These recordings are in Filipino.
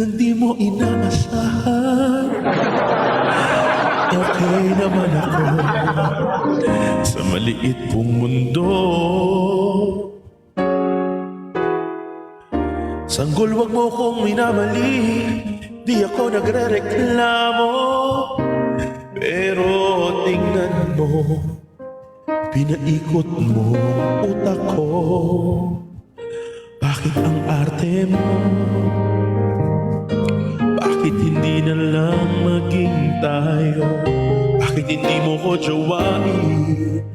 nang di mo inaasahan. Okay naman ako sa maliit kong mundo. Sanggol, wag mo kong minamali, di ako nagre-reklamo. Pero tingnan mo, pinaikot mo utak ko. Bakit ang arte mo? Bakit hindi na lang maging tayo? Bakit hindi mo ko jowain?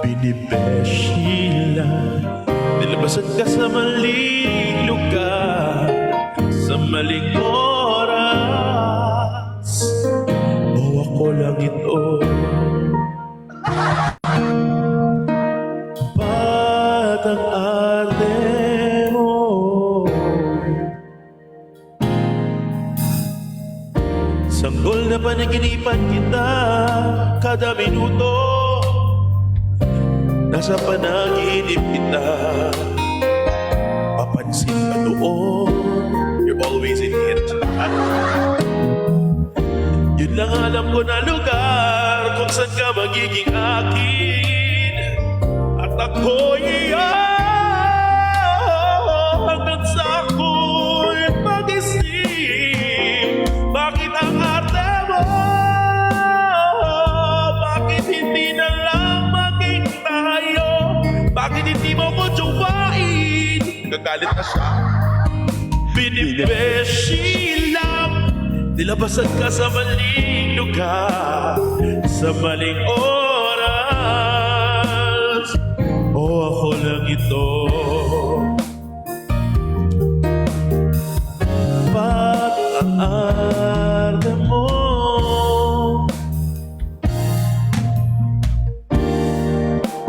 Binibeshi lang, nilabasan ka sa maling lugar, sa maling oras. O ako lang ito. Ba't ang arte mo? Sanggol na panaginipan kita kada minuto. Nasa panaginip kita, papansin ka doon. You're always in it. Yun lang alam ko na lugar kung saan ka magiging akin. At ako'y hanggang sa ako'y mag-isip. Bakit ang arte mo? Bakit hindi na lang maging tayo? Bakit hindi mo ko jowain? Gagalit na siya. Binibeshi lang, nilabasan ka sa maling lugar, sa maling oras. O ako lang ito. Ba't ang arte mo?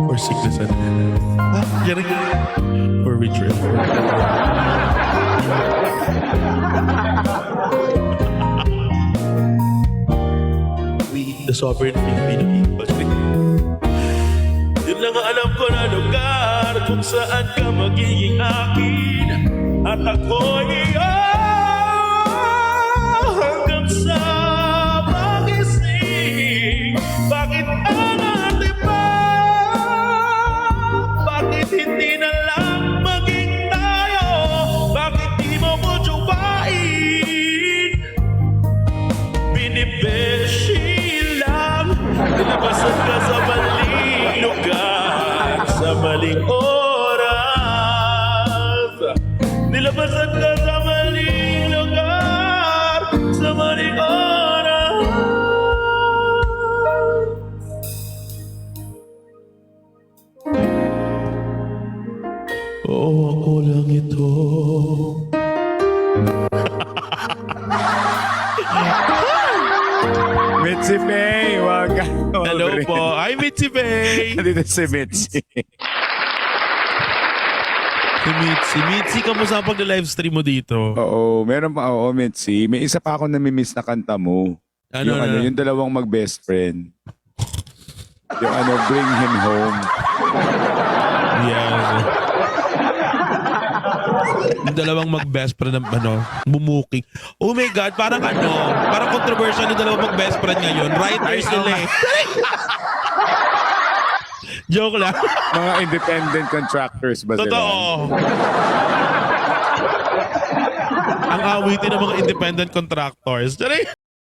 For sickness and health. For rich and poor. The sovereign Filipino people. Yun lang ang alam ko na lugar kung saan ka magiging akin. At ako'y hanggang sa mag-isip. Bakit ang arte ba? Bakit hindi na lang maging tayo? Bakit di mo ko jowain? Binibeshi nilabasan ka sa maling lugar, sa maling oras. Nilabasan ka sa maling lugar, sa maling oras. Oh, ako lang ito. Mitzi May, wag ka. Hello po. Hi, Mitzi Bay. Dito si Mitzi. Si Mitzi. Mitzi, kamusta ang pag-livestream mo dito? Oo, meron pa. Oo, Mitzi. May isa pa ako namimiss na kanta mo. Ano yung, na? yung dalawang mag-best friend. Yung Bring Him Home. Yes. Yung dalawang mag-best friend ng bumuking. Oh my God, parang parang controversial yung dalawang mag-best friend ngayon. Writers sila eh. Joke lang. Mga independent contractors ba sila? Totoo. Ang awitin ng mga independent contractors. Diyan